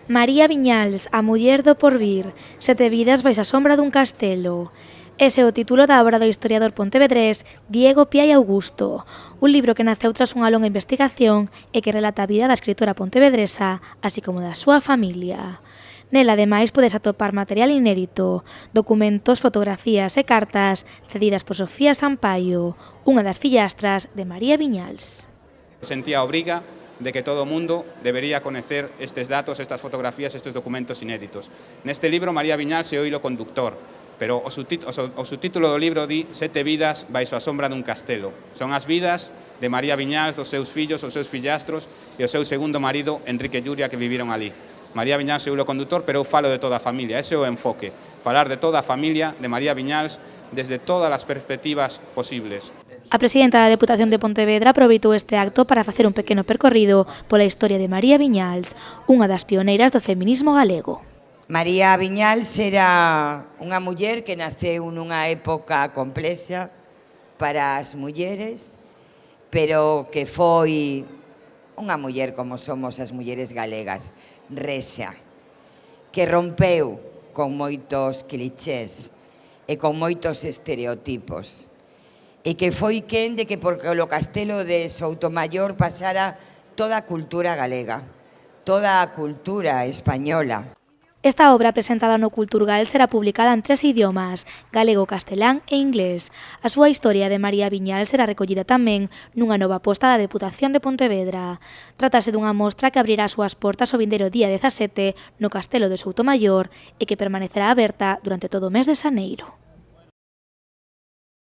María Viñals, a muller do porvir, 7 vidas baixo a sombra dun castelo. Ese é o título da obra do historiador pontevedrés Diego Piai Augusto, un libro que naceu tras unha longa investigación e que relata a vida da escritora pontevedresa, así como da súa familia. Nela, ademais, podes atopar material inédito, documentos, fotografías e cartas cedidas por Sofía Sampaio, unha das fillastras de María Viñals. Sentía a obriga de que todo o mundo debería conocer estes datos, estas fotografías, estes documentos inéditos. Neste libro, María Viñals é o hilo conductor, pero o subtítulo do libro di 7 vidas baixo a sombra dun castelo. Son as vidas de María Viñals, dos seus fillos, os seus fillastros e o seu segundo marido, Enrique Lluria, que viviron ali. María Viñals é o hilo conductor, pero eu falo de toda a familia, ese é o enfoque. Falar de toda a familia de María Viñals desde todas as perspectivas posibles. A presidenta da Deputación de Pontevedra aproveitou este acto para facer un pequeno percorrido pola historia de María Viñals, unha das pioneiras do feminismo galego. María Viñals era unha muller que naceu nunha época complexa para as mulleres, pero que foi unha muller como somos as mulleres galegas, rexa, que rompeu con moitos clichés e con moitos estereotipos, e que foi quen de que porque o castelo de Soutomaior pasara toda a cultura galega, toda a cultura española. Esta obra presentada no Culturgal será publicada en 3 idiomas, galego, castelán e inglés. A súa historia de María Viñals será recollida tamén nunha nova aposta da Deputación de Pontevedra. Trátase dunha mostra que abrirá as súas portas o vindeiro día 17 no Castelo de Soutomaior e que permanecerá aberta durante todo o mes de xaneiro.